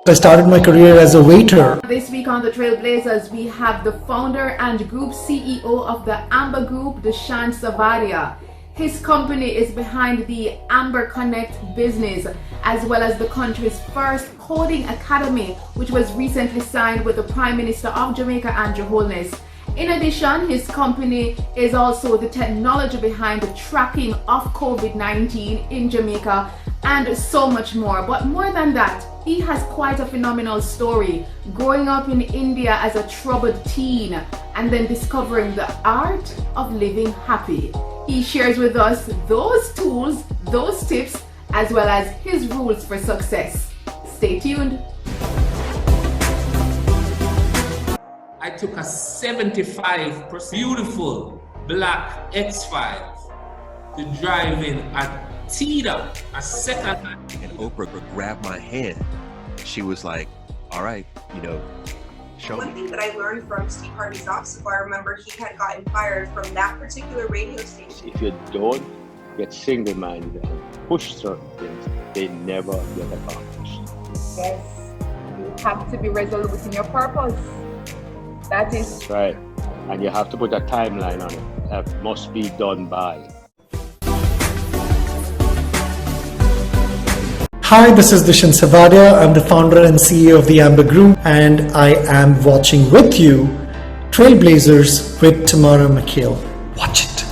I started my career as a waiter. This week on the Trailblazers, we have the founder and group CEO of the Amber Group, Dushyant Savadia. His company is behind the Amber Connect business, as well as the country's first coding academy, which was recently signed with the Prime Minister of Jamaica, Andrew Holness. In addition, his company is also the technology behind the tracking of COVID-19 in Jamaica and so much more. But more than that, he has quite a phenomenal story, growing up in India as a troubled teen and then discovering the art of living happy. He shares with us those tools, those tips, as well as his rules for success. Stay tuned. I took a 75% beautiful black X5 to drive in a Tita, a second hand. And Oprah grabbed my hand. She was like, all right, show me. One thing that I learned from Steve Harvey's obstacle, I remember he had gotten fired from that particular radio station. If you don't get single-minded and push certain things, they never get accomplished. Yes, you have to be resolute in your purpose. That is right. And you have to put a timeline on it. That must be done by. Hi, this is Dushyant Savadia. I'm the founder and CEO of the Amber Group, and I am watching with you Trailblazers with Tamara McKayle. Watch it.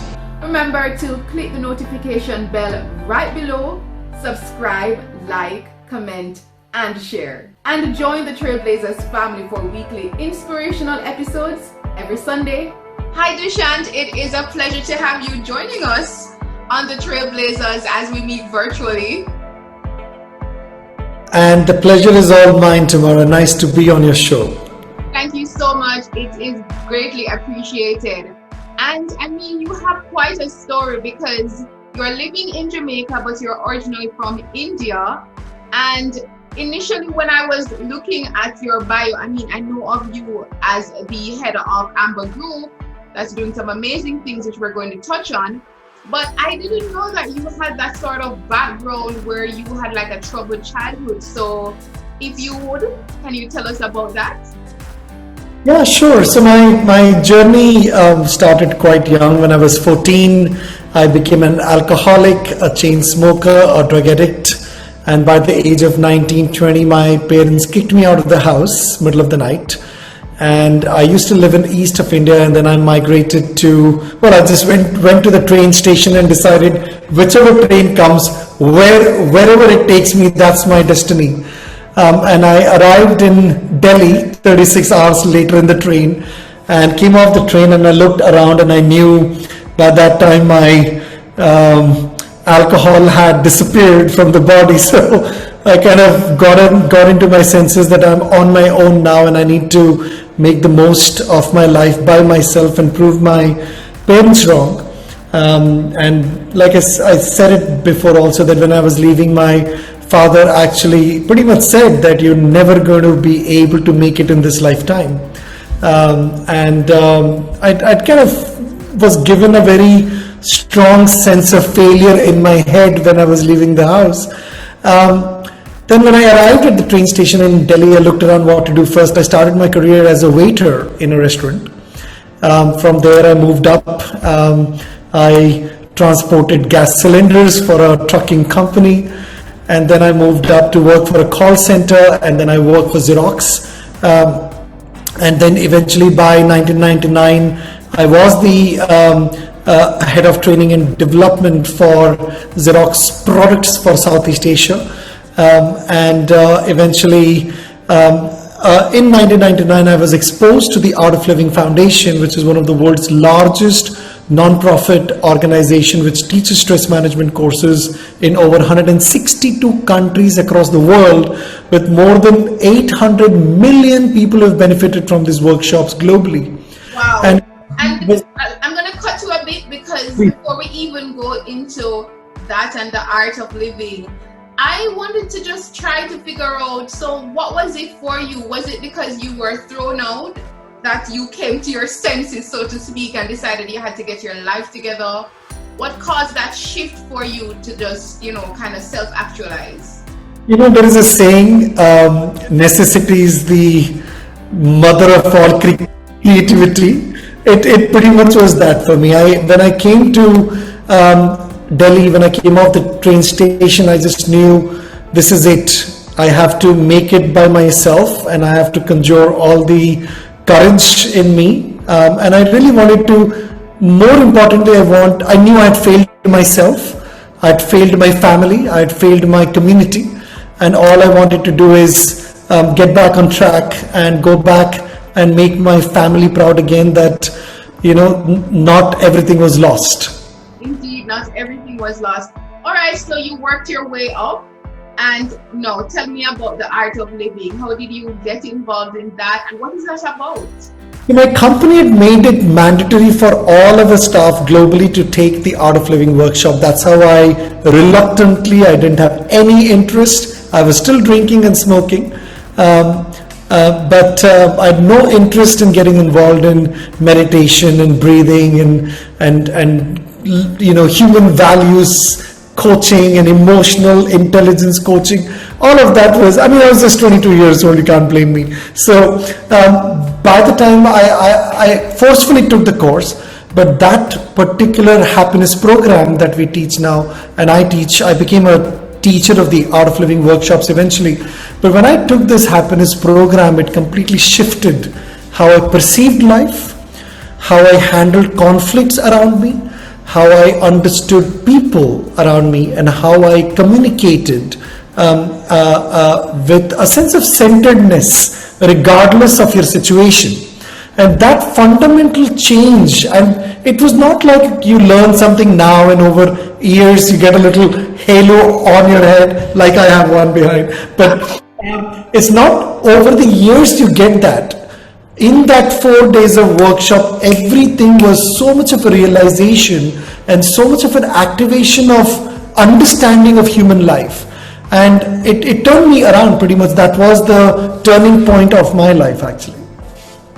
Remember to click the notification bell right below, subscribe, like, comment, and share. And join the Trailblazers family for weekly inspirational episodes every Sunday. Hi Dushyant, it is a pleasure to have you joining us on the Trailblazers as we meet virtually. And the pleasure is all mine, Tamara. Nice to be on your show. Thank you so much. It is greatly appreciated. And I mean, you have quite a story because you're living in Jamaica, but you're originally from India. And initially, when I was looking at your bio, I mean, I know of you as the head of Amber Group that's doing some amazing things, which we're going to touch on. But I didn't know that you had that sort of background where you had like a troubled childhood. So if you would, can you tell us about that? Yeah, sure. So my journey started quite young. When I was 14, I became an alcoholic, a chain smoker, a drug addict. And by the age of 19, 20, my parents kicked me out of the house, middle of the night. And I used to live in east of India, and then I migrated to, I just went to the train station and decided whichever train comes, wherever it takes me, that's my destiny. And I arrived in Delhi 36 hours later in the train and came off the train, and I looked around and I knew by that time my alcohol had disappeared from the body. So I kind of got into my senses that I'm on my own now and I need to make the most of my life by myself and prove my parents wrong. And like I said it before also, that when I was leaving, my father actually pretty much said that you're never going to be able to make it in this lifetime. I kind of was given a very strong sense of failure in my head when I was leaving the house. Then when I arrived at the train station in Delhi, I looked around what to do first. I started my career as a waiter in a restaurant. From there I moved up. I transported gas cylinders for a trucking company. And then I moved up to work for a call center, and then I worked for Xerox. And then eventually by 1999, I was the head of training and development for Xerox products for Southeast Asia. Eventually, in 1999, I was exposed to the Art of Living Foundation, which is one of the world's largest non-profit organization which teaches stress management courses in over 162 countries across the world, with more than 800 million people who have benefited from these workshops globally. Wow. And I'm going to cut you a bit because before we even go into that and the art of living, I wanted to just try to figure out, so what was it for you? Was it because you were thrown out that you came to your senses, so to speak, and decided you had to get your life together? What caused that shift for you to just, kind of self-actualize? There is a saying, necessity is the mother of all creativity. It pretty much was that for me. When I came to Delhi, when I came off the train station, I just knew this is it. I have to make it by myself, and I have to conjure all the courage in me. And I really wanted to, more importantly, I knew I had failed myself. I had failed my family. I had failed my community. And all I wanted to do is get back on track and go back and make my family proud again, that, not everything was lost. Indeed, not everything was lost. All right, so you worked your way up. And no, tell me about the art of living. How did you get involved in that? And what is that about? My company had made it mandatory for all of the staff globally to take the Art of Living workshop. That's how I didn't have any interest. I was still drinking and smoking. But I had no interest in getting involved in meditation and breathing and human values coaching and emotional intelligence coaching. All of that was, I was just 22 years old, you can't blame me. So by the time I forcefully took the course, but that particular happiness program that we teach now, and I became a teacher of the Art of Living workshops eventually. But when I took this happiness program, it completely shifted how I perceived life, how I handled conflicts around me, how I understood people around me, and how I communicated with a sense of centeredness regardless of your situation. And that fundamental change, and it was not like you learn something now and over years you get a little halo on your head like I have one behind, but it's not over the years you get that. In that 4 days of workshop, everything was so much of a realization and so much of an activation of understanding of human life. And it turned me around pretty much. That was the turning point of my life, actually.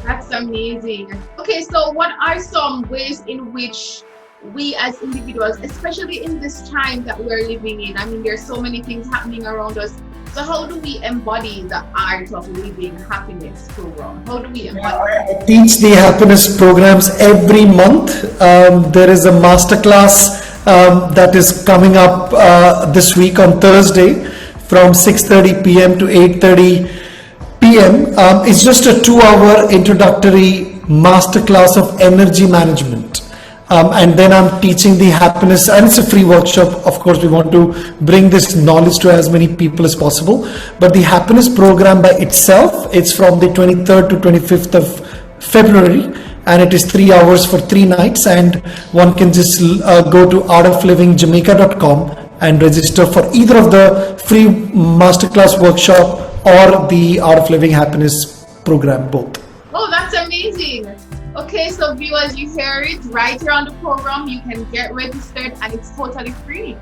That's amazing. Okay, so what are some ways in which we as individuals, especially in this time that we're living in, there's so many things happening around us. So how do we embody the art of living happiness program? How do we embody it? I teach the happiness programs every month. There is a masterclass that is coming up this week on Thursday from 6:30 p.m. to 8:30 p.m. It's just a 2-hour introductory masterclass of energy management. And then I'm teaching the happiness, and it's a free workshop. Of course, we want to bring this knowledge to as many people as possible. But the happiness program by itself, it's from the 23rd to 25th of February, and it is 3 hours for 3 nights. And one can just go to artoflivingjamaica.com and register for either of the free masterclass workshop or the Art of Living Happiness program, both. Oh, that's amazing. Okay, so viewers, you hear it right here on the program. You can get registered and it's totally free.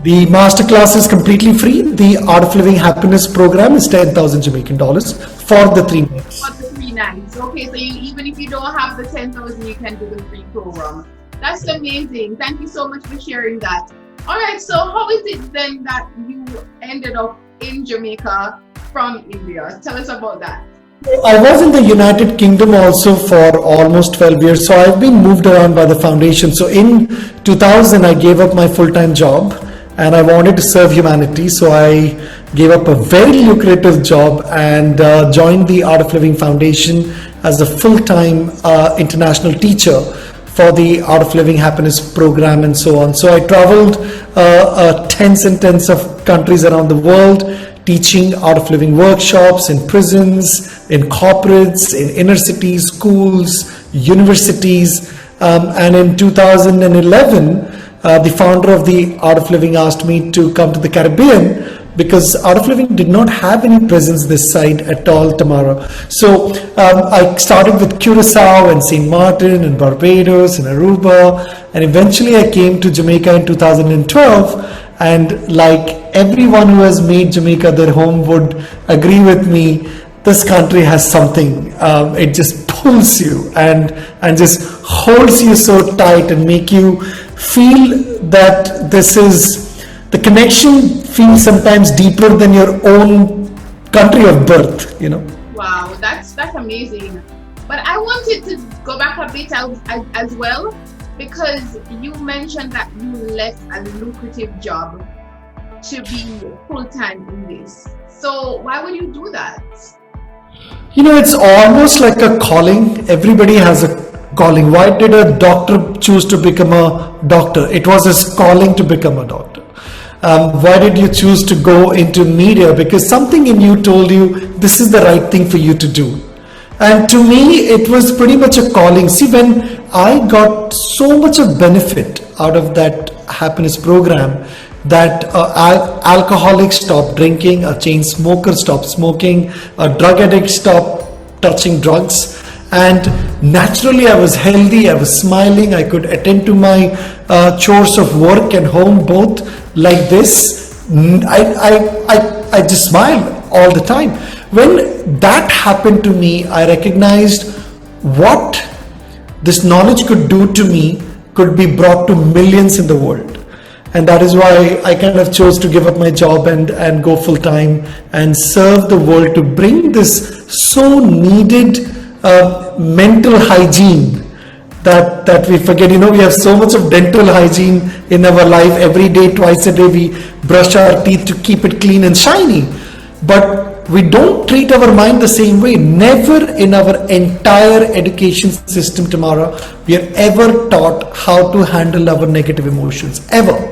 The masterclass is completely free. The Art of Living Happiness program is 10,000 Jamaican dollars for the 3 nights. For the 3 nights. Okay, so even if you don't have the 10,000, you can do the free program. That's amazing. Thank you so much for sharing that. All right, so how is it then that you ended up in Jamaica from India? Tell us about that. I was in the United Kingdom also for almost 12 years, so I've been moved around by the foundation. So in 2000, I gave up my full-time job and I wanted to serve humanity. So I gave up a very lucrative job and joined the Art of Living Foundation as a full-time international teacher for the Art of Living Happiness program and so on. So I traveled tens and tens of countries around the world, teaching Art of Living workshops in prisons, in corporates, in inner cities, schools, universities. And in 2011, the founder of the Art of Living asked me to come to the Caribbean because Art of Living did not have any presence this side at all, Tamara. So I started with Curacao and St. Martin and Barbados and Aruba, and eventually I came to Jamaica in 2012. And like everyone who has made Jamaica their home would agree with me, this country has something. It just pulls you and just holds you so tight and make you feel that this is the connection feel sometimes deeper than your own country of birth, you know. Wow, that's amazing. But I wanted to go back a bit as well, because you mentioned that you left a lucrative job to be full-time in this. So why would you do that? You know, it's almost like a calling. Everybody has a calling. Why did a doctor choose to become a doctor? It was his calling to become a doctor. Why did you choose to go into media? Because something in you told you this is the right thing for you to do. And to me, it was pretty much a calling. See, when I got so much of benefit out of that happiness program, that alcoholics stopped drinking, a chain smoker stopped smoking, a drug addict stopped touching drugs, and naturally I was healthy, I was smiling, I could attend to my chores of work and home both like this. I just smiled all the time. When that happened to me, I recognized what this knowledge could do to me could be brought to millions in the world. And that is why I kind of chose to give up my job and go full time and serve the world to bring this so needed mental hygiene that we forget. You know, we have so much of dental hygiene in our life. Every day, twice a day, we brush our teeth to keep it clean and shiny. But we don't treat our mind the same way. Never in our entire education system, Tamara, we are ever taught how to handle our negative emotions, ever.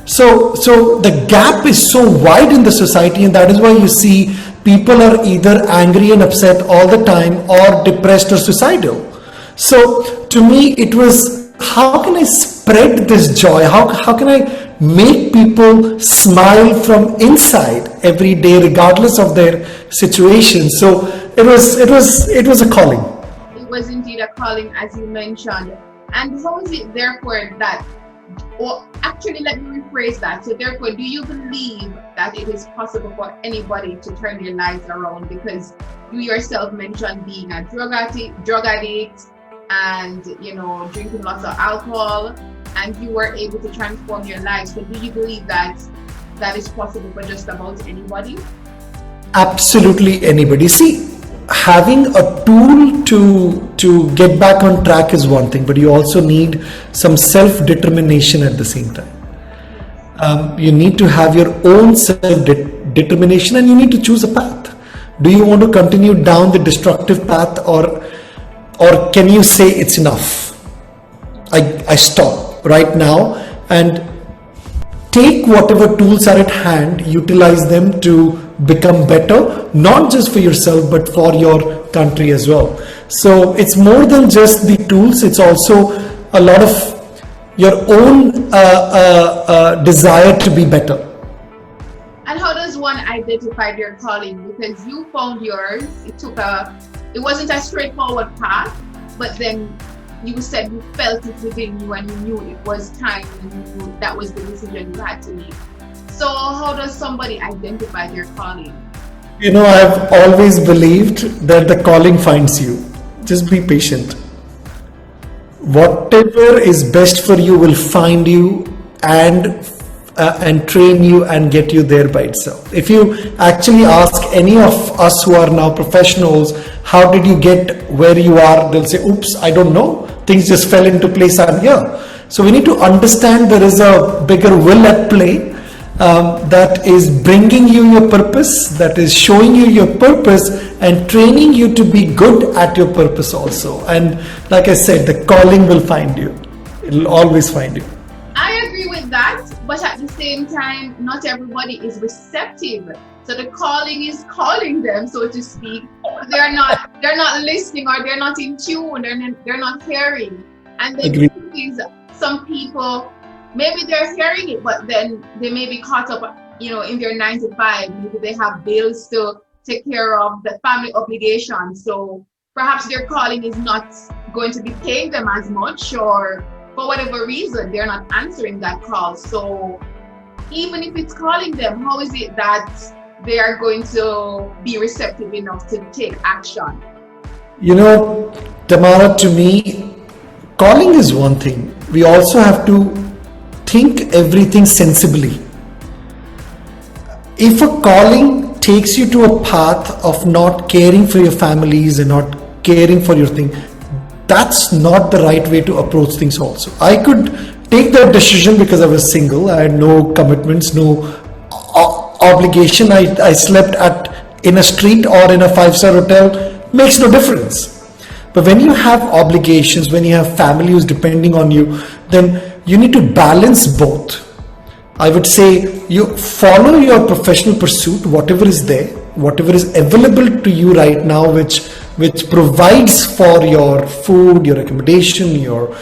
So the gap is so wide in the society, and that is why you see people are either angry and upset all the time or depressed or suicidal. So to me, it was, how can I spread this joy? How can I make people smile from inside every day, regardless of their situation? So it was a calling. It was indeed a calling, as you mentioned. And how is it therefore that, or actually let me rephrase that. So therefore, do you believe that it is possible for anybody to turn their lives around? Because you yourself mentioned being a drug addict and, you know, drinking lots of alcohol, and you were able to transform your life. So do you believe that that is possible for just about anybody? Absolutely anybody. See, having a tool to get back on track is one thing, but you also need some self-determination at the same time. You need to have your own self-determination, and you need to choose a path. Do you want to continue down the destructive path, or can you say it's enough? I stop right now and take whatever tools are at hand, utilize them to become better, not just for yourself, but for your country as well. So it's more than just the tools, it's also a lot of your own desire to be better. And how does one identify their calling? Because you found yours, it wasn't a straightforward path, but then you said you felt it within you and you knew it was time, and you knew that was the decision you had to make. So how does somebody identify their calling? You know, I've always believed that the calling finds you. Just be patient. Whatever is best for you will find you and train you and get you there by itself. If you actually ask any of us who are now professionals, how did you get where you are? They'll say, oops, I don't know. Things just fell into place, I'm here. So we need to understand there is a bigger will at play that is bringing you your purpose, that is showing you your purpose and training you to be good at your purpose also. And like I said, the calling will find you. It will always find you. I agree with that, but at the same time, not everybody is receptive. So the calling is calling them, so to speak. They're not listening, or they're not in tune, they're not hearing. And the truth is, some people, maybe they're hearing it, but then they may be caught up, you know, in their 9 to 5. Maybe they have bills to take care of, the family obligations. So perhaps their calling is not going to be paying them as much, or for whatever reason, they're not answering that call. So even if it's calling them, how is it that they are going to be receptive enough to take action? You know, Tamara, to me, calling is one thing. We also have to think everything sensibly. if a calling takes you to a path of not caring for your families and not caring for your thing, that's not the right way to approach things also. I could take that decision because I was single. I had no commitments, no obligation. I slept in a street or in a 5-star hotel, makes no difference. But when you have obligations, when you have family who's depending on you, then you need to balance both. I would say you follow your professional pursuit, whatever is there, whatever is available to you right now, which provides for your food, your accommodation, your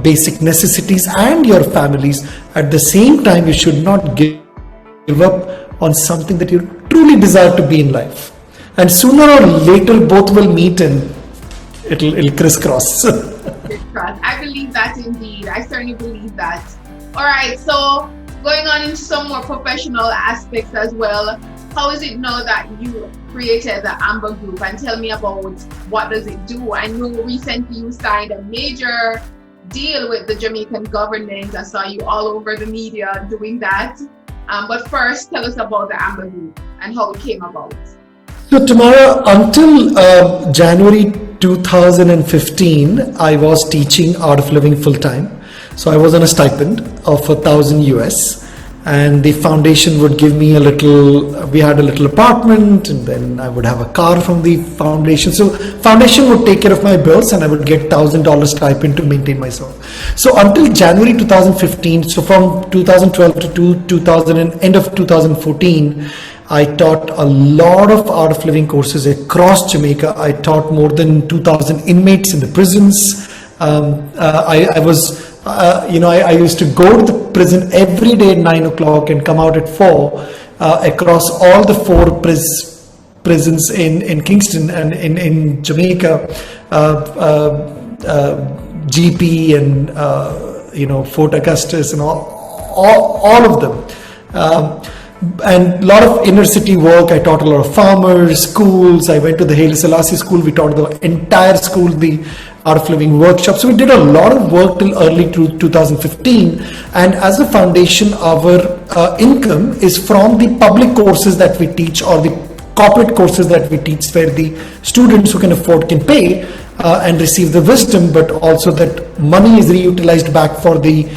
basic necessities and your families. At the same time, you should not give up on something that you truly desire to be in life. And sooner or later, both will meet and it'll crisscross. I believe that indeed. I certainly believe that. All right, so going on into some more professional aspects as well. How is it now that you created the Amber Group, and tell me about what does it do? I know recently you signed a major deal with the Jamaican government. I saw you all over the media doing that. But first, tell us about the Amber Group and how it came about. So Tamara, until January 2015, I was teaching Art of Living full time. So I was on a stipend of $1,000 US. And the foundation would give me we had a little apartment, and then I would have a car from the foundation. So foundation would take care of my bills, and I would get $1,000 stipend to maintain myself. So until January 2015, so from 2012 to end of 2014, I taught a lot of Art of Living courses across Jamaica. I taught more than 2,000 inmates in the prisons. I used to go to the prison every day at 9 o'clock and come out at 4 across all the 4 prisons in Kingston and in Jamaica, GP and Fort Augustus and all of them. And a lot of inner city work. I taught a lot of farmers, schools. I went to the Haile Selassie school. We taught the entire school the Art of Living workshop. So we did a lot of work till early 2015. And as a foundation, our income is from the public courses that we teach, or the corporate courses that we teach, where the students who can afford can pay and receive the wisdom, but also that money is reutilized back for the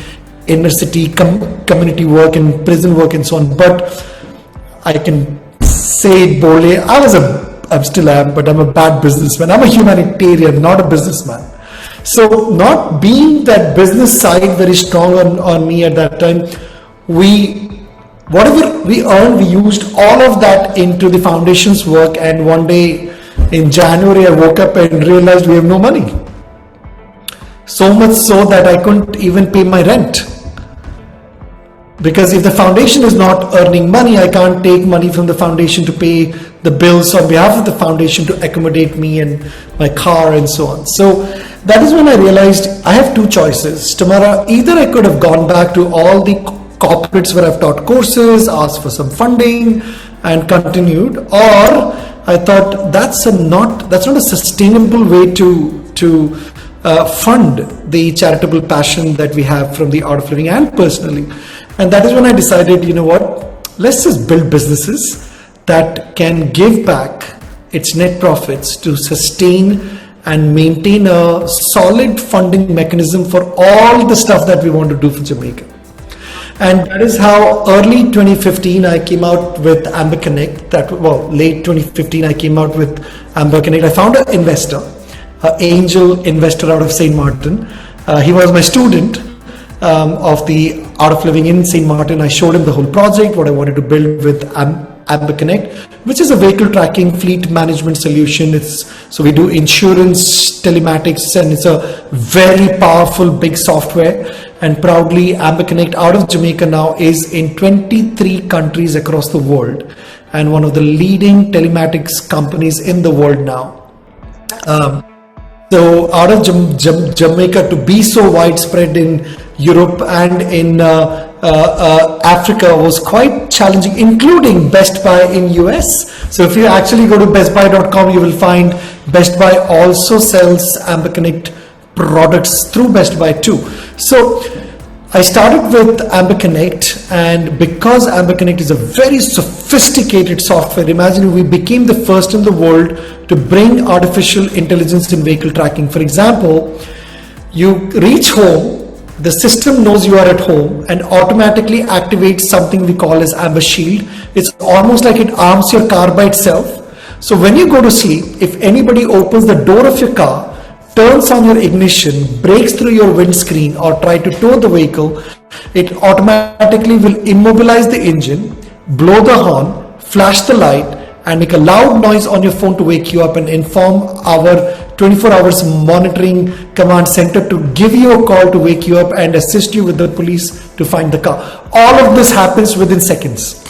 inner city community work and prison work and so on. But I can say it boldly, I still am, but I'm a bad businessman. I'm a humanitarian, not a businessman. So not being that business side very strong on me at that time, whatever we earned, we used all of that into the foundation's work. And one day in January, I woke up and realized we have no money. So much so that I couldn't even pay my rent. Because if the foundation is not earning money, I can't take money from the foundation to pay the bills on behalf of the foundation to accommodate me and my car and so on. So that is when I realized I have 2 choices. Tamara, either I could have gone back to all the corporates where I've taught courses, asked for some funding and continued, or I thought that's not a sustainable way to fund the charitable passion that we have from the Art of Living and personally. And that is when I decided, you know what, let's just build businesses that can give back its net profits to sustain and maintain a solid funding mechanism for all the stuff that we want to do for Jamaica. And that is how early 2015 I came out with Amber Connect. Late 2015 I came out with Amber Connect. I found an investor, an angel investor out of St. Martin. He was my student of the Art of Living in St. Martin. I showed him the whole project, what I wanted to build with Amber Connect, which is a vehicle tracking fleet management solution. So we do insurance, telematics, and it's a very powerful, big software. And proudly, Amber Connect out of Jamaica now is in 23 countries across the world, and one of the leading telematics companies in the world now. So out of Jamaica to be so widespread in Europe and in Africa was quite challenging, including Best Buy in US. So if you actually go to bestbuy.com, you will find Best Buy also sells Amber Connect products through Best Buy too. So I started with Amber Connect, and because Amber Connect is a very sophisticated software, imagine we became the first in the world to bring artificial intelligence in vehicle tracking. For example, you reach home, the system knows you are at home and automatically activates something we call as Amber Shield. It's almost like it arms your car by itself. So when you go to sleep, if anybody opens the door of your car, turns on your ignition, breaks through your windscreen or try to tow the vehicle, it automatically will immobilize the engine, blow the horn, flash the light, and make a loud noise on your phone to wake you up and inform our 24 hours monitoring command center to give you a call to wake you up and assist you with the police to find the car. All of this happens within seconds.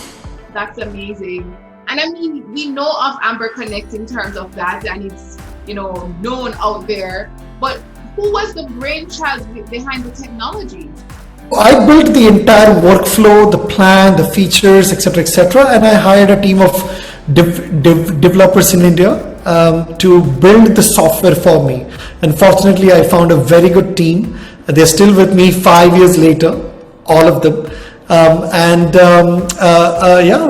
That's amazing. And I mean, we know of Amber Connect in terms of that, and it's, you know, known out there, but who was the brainchild behind the technology? I built the entire workflow, the plan, the features, etc., and I hired a team of developers in India to build the software for me. And fortunately, I found a very good team. They're still with me 5 years later, all of them.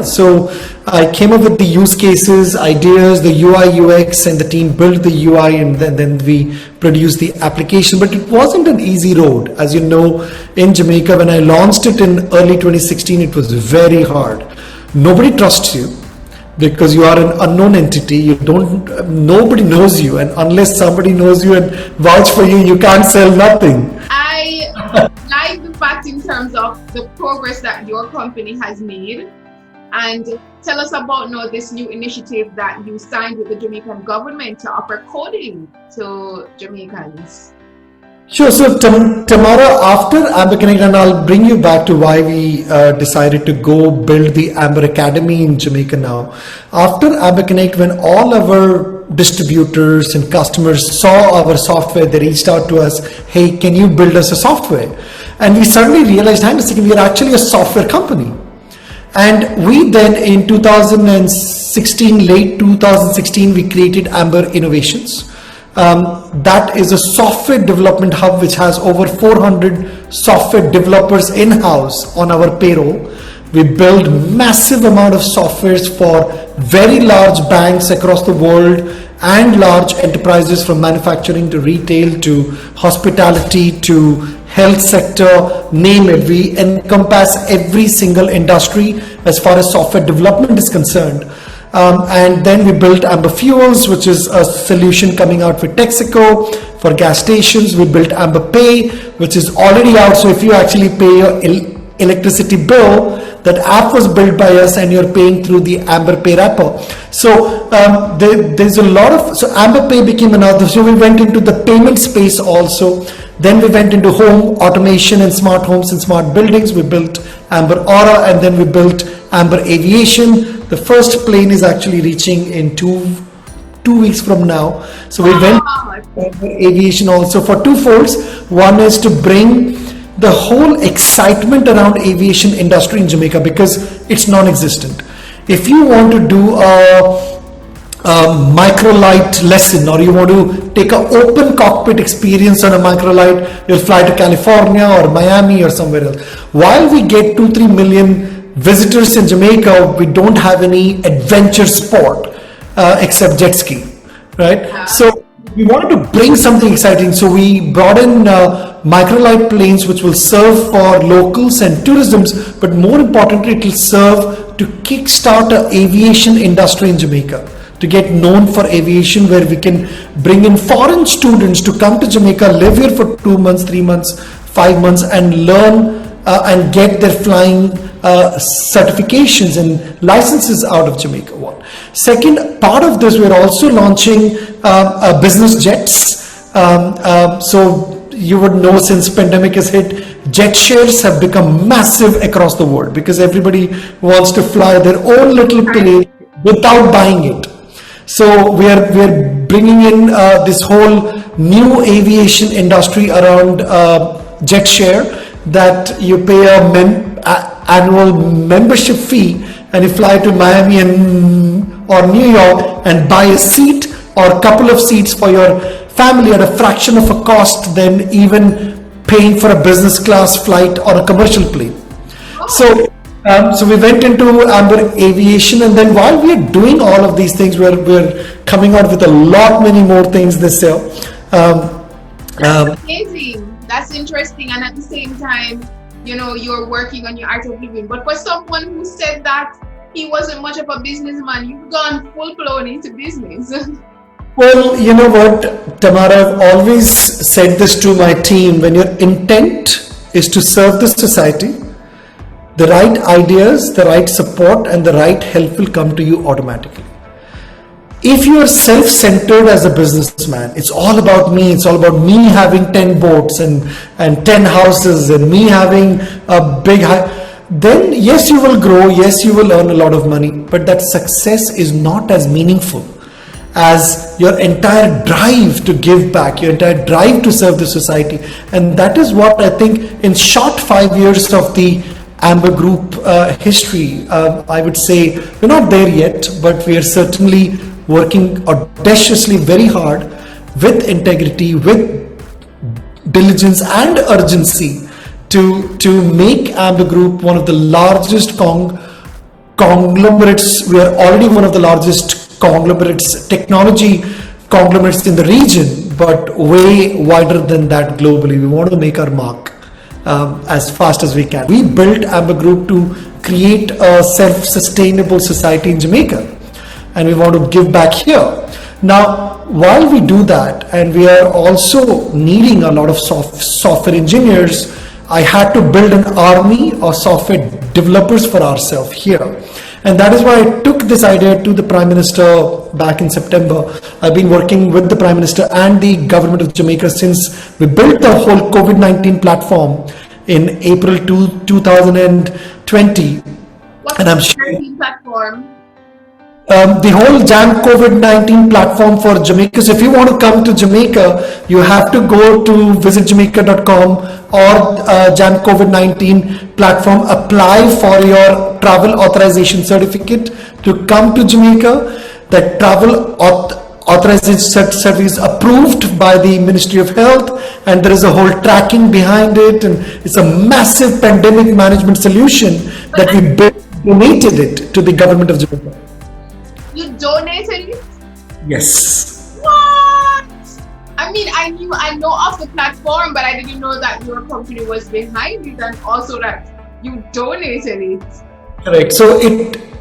So I came up with the use cases, ideas, the UI, UX, and the team built the UI, and then we produced the application. But it wasn't an easy road. As you know, in Jamaica, when I launched it in early 2016, it was very hard. Nobody trusts you because you are an unknown entity. Nobody knows you, and unless somebody knows you and vouch for you, you can't sell nothing. I like the fact in terms of the progress that your company has made, and tell us about now this new initiative that you signed with the Jamaican government to offer coding to Jamaicans. Sure. So Tamara, after Amber Connect, and I'll bring you back to why we decided to go build the Amber Academy in Jamaica now. After Amber Connect, when all our distributors and customers saw our software, they reached out to us, hey, can you build us a software? And we suddenly realized, hang on a second, we are actually a software company. And we then in 2016, late 2016, we created Amber Innovations. That is a software development hub which has over 400 software developers in-house on our payroll. We build massive amount of softwares for very large banks across the world and large enterprises from manufacturing to retail to hospitality to health sector, name it. We encompass every single industry as far as software development is concerned. And then we built Amber Fuels, which is a solution coming out with Texaco for gas stations. We built Amber Pay, which is already out. So if you actually pay your electricity bill, that app was built by us and you're paying through the Amber Pay wrapper. So there's a lot of, so Amber Pay became another, so we went into the payment space also. Then we went into home automation and smart homes and smart buildings. We built Amber Aura, and then we built Amber Aviation. The first plane is actually reaching in two weeks from now. So we went Amber Aviation also for two folds. One is to bring the whole excitement around aviation industry in Jamaica because it's non-existent. If you want to do a microlight lesson, or you want to take an open cockpit experience on a microlight, you'll fly to California or Miami or somewhere else. While we get 2-3 million visitors in Jamaica, we don't have any adventure sport except jet ski, right? So we wanted to bring something exciting, so we brought in microlight planes which will serve for locals and tourisms, but more importantly it will serve to kickstart an aviation industry in Jamaica, to get known for aviation, where we can bring in foreign students to come to Jamaica, live here for 2 months, 3 months, 5 months and learn and get their flying certifications and licenses out of Jamaica. One. Second part of this, we're also launching business jets. So you would know, since pandemic has hit, jet shares have become massive across the world because everybody wants to fly their own little plane without buying it. So we are bringing in this whole new aviation industry around jet share, that you pay a annual membership fee and you fly to Miami or New York and buy a seat or a couple of seats for your family at a fraction of a cost than even paying for a business class flight or a commercial plane. So we went into Amber Aviation, and then while we are doing all of these things, we're coming out with a lot many more things this year. That's amazing. That's interesting. And at the same time, you're working on your art of living. But for someone who said that he wasn't much of a businessman, you've gone full blown into business. Well, you know what, Tamara, I've always said this to my team: when your intent is to serve the society, the right ideas, the right support, and the right help will come to you automatically. If you are self-centered as a businessman, it's all about me, it's all about me having 10 boats and 10 houses and me having a big then yes, you will grow, yes, you will earn a lot of money, but that success is not as meaningful as your entire drive to give back, your entire drive to serve the society. And that is what I think in short 5 years of the Amber Group history, I would say we're not there yet, but we are certainly working audaciously very hard with integrity, with diligence and urgency to make Amber Group one of the largest conglomerates. We are already one of the largest conglomerates, technology conglomerates in the region, but way wider than that globally. We want to make our mark as fast as we can. We built Amber Group to create a self-sustainable society in Jamaica, and we want to give back here. Now, while we do that, and we are also needing a lot of software engineers, I had to build an army of software developers for ourselves here. And that is why I took this idea to the Prime Minister back in September. I've been working with the Prime Minister and the government of Jamaica since we built the whole COVID-19 platform in April 2020. What's and I'm the sure platform? The whole Jam COVID-19 platform for Jamaica. So if you want to come to Jamaica, you have to go to visitjamaica.com or Jam COVID-19 platform, apply for your travel authorization certificate to come to Jamaica. That travel authorization certificate is approved by the Ministry of Health, and there is a whole tracking behind it, and it's a massive pandemic management solution that we donated it to the government of Jamaica. You donated it? Yes. What? I mean, I know of the platform, but I didn't know that your company was behind it, and also that you donated it. Correct. So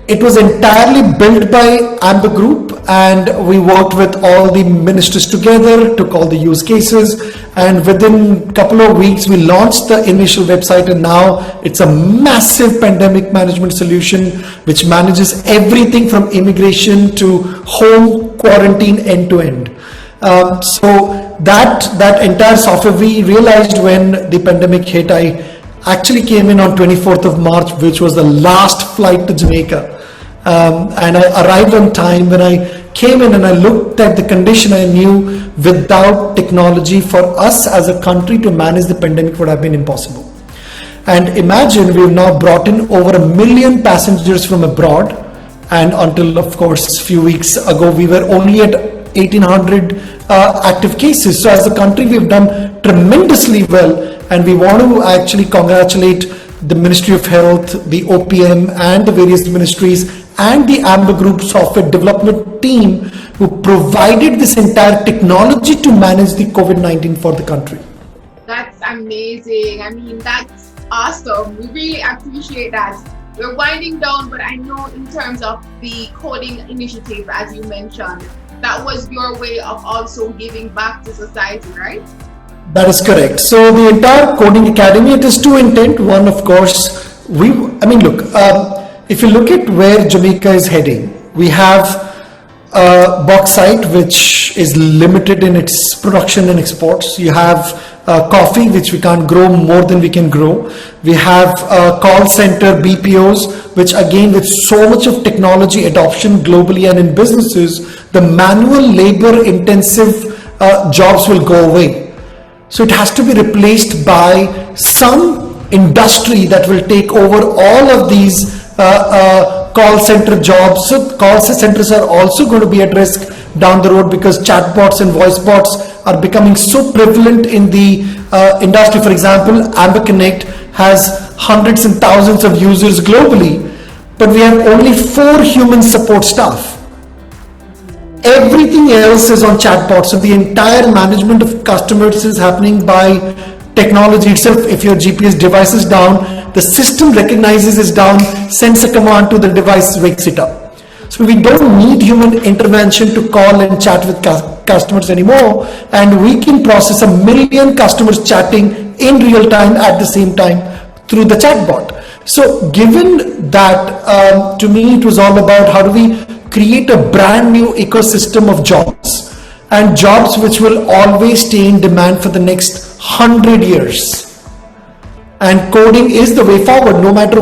it was entirely built by Amber Group, and we worked with all the ministers together, took all the use cases, and within a couple of weeks we launched the initial website, and now it's a massive pandemic management solution which manages everything from immigration to home quarantine end to end. So that entire software, we realized when the pandemic hit, I actually came in on 24th of March, which was the last flight to Jamaica. And I arrived on time. When I came in and I looked at the condition, I knew without technology for us as a country to manage the pandemic would have been impossible. And imagine we've now brought in over 1 million passengers from abroad, and until of course a few weeks ago we were only at 1800 active cases. So as a country we've done tremendously well, and we want to actually congratulate the Ministry of Health, the OPM and the various ministries and the Amber Group software development team who provided this entire technology to manage the COVID-19 for the country. That's amazing. I mean, that's awesome. We really appreciate that. We're winding down, but I know in terms of the coding initiative, as you mentioned, that was your way of also giving back to society, right? That is correct. So the entire coding academy, it is two intent. One, of course, if you look at where Jamaica is heading, we have bauxite, which is limited in its production and exports. You have coffee, which we can't grow more than we can grow. We have call center BPOs, which again, with so much of technology adoption globally and in businesses, the manual labor intensive jobs will go away. So it has to be replaced by some industry that will take over all of these call center jobs. So call centers are also going to be at risk down the road because chatbots and voice bots are becoming so prevalent in the industry. For example, Amber Connect has hundreds and thousands of users globally, but we have only 4 human support staff. Everything else is on chatbots. So the entire management of customers is happening by technology itself. If your GPS device is down, the system recognizes it's down, sends a command to the device, wakes it up. So we don't need human intervention to call and chat with customers anymore, and we can process 1 million customers chatting in real time at the same time through the chatbot. So given that, to me it was all about how do we create a brand new ecosystem of jobs, and jobs which will always stay in demand for the next 100 years. And coding is the way forward. No matter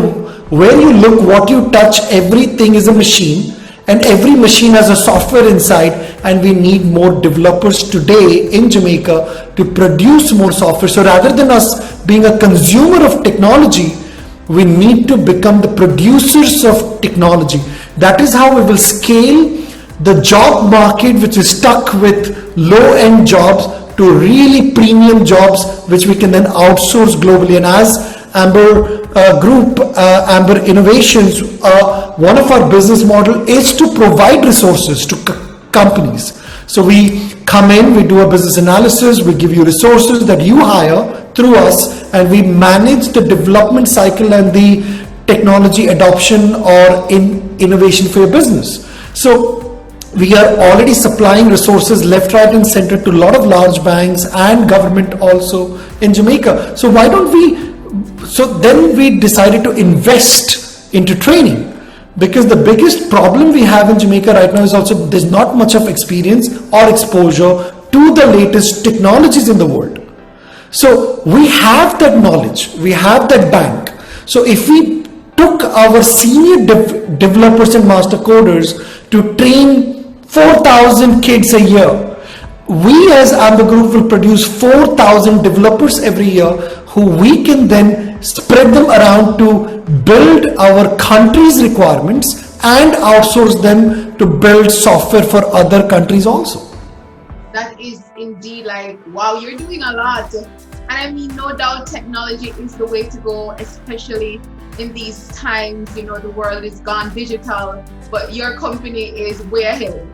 where you look, what you touch, everything is a machine, and every machine has a software inside, and we need more developers today in Jamaica to produce more software. So rather than us being a consumer of technology, we need to become the producers of technology. That is how we will scale the job market, which is stuck with low-end jobs, to really premium jobs, which we can then outsource globally. And as Amber Group, Amber Innovations, one of our business model is to provide resources to companies. So we come in, we do a business analysis, we give you resources that you hire through us, and we manage the development cycle and the technology adoption or innovation for your business. So we are already supplying resources left, right and center to a lot of large banks and government also in Jamaica. So why don't we, so then we decided to invest into training, because the biggest problem we have in Jamaica right now is also there's not much of experience or exposure to the latest technologies in the world. So we have that knowledge, we have that bank. So if we took our senior developers and master coders to train 4,000 kids a year, we as Amber Group will produce 4,000 developers every year who we can then spread them around to build our country's requirements and outsource them to build software for other countries also. That is indeed like, wow, you're doing a lot. And I mean, no doubt technology is the way to go, especially in these times. You know, the world is gone digital, but your company is way ahead.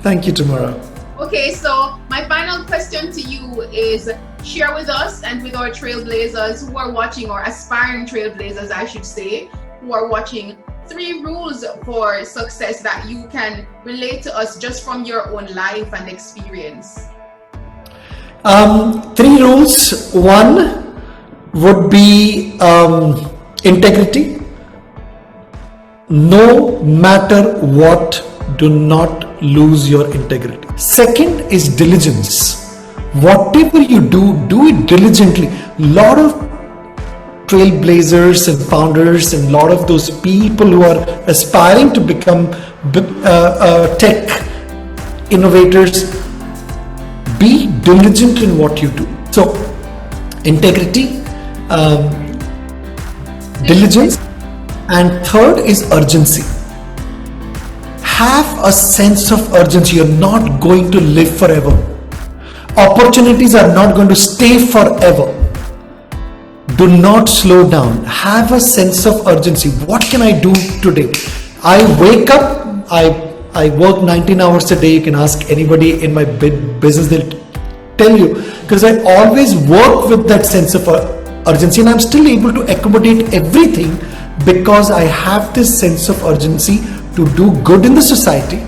Thank you, Tamara. Okay, so my final question to you is, share with us and with our trailblazers who are watching, or aspiring trailblazers, I should say, who are watching, 3 rules for success that you can relate to us just from your own life and experience. 3 rules. 1 would be integrity. No matter what, do not lose your integrity. 2nd is diligence. Whatever you do, do it diligently. Lot of trailblazers and founders and a lot of those people who are aspiring to become tech innovators, be diligent in what you do. So integrity, diligence, and 3rd is urgency. Have a sense of urgency. You're not going to live forever. Opportunities are not going to stay forever. Do not slow down. Have a sense of urgency. What can I do today? I wake up, I work 19 hours a day. You can ask anybody in my business, they'll tell you, because I always work with that sense of urgency, and I'm still able to accommodate everything because I have this sense of urgency to do good in the society,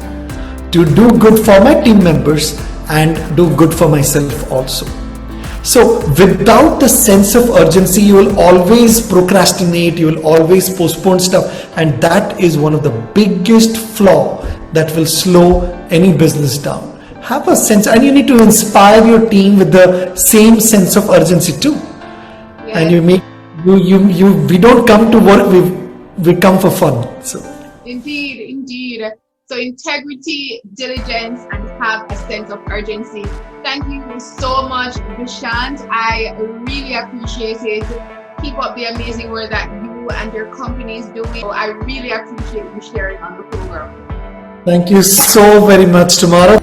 to do good for my team members, and do good for myself also. So without the sense of urgency, you will always procrastinate, you will always postpone stuff, and that is one of the biggest flaw that will slow any business down. Have a sense, and you need to inspire your team with the same sense of urgency too. Yeah. And we don't come to work, we come for fun. So Indeed. So integrity, diligence, and have a sense of urgency. Thank you so much, Dushyant. I really appreciate it. Keep up the amazing work that you and your company is doing. I really appreciate you sharing on the program. Thank you so very much, Tamara.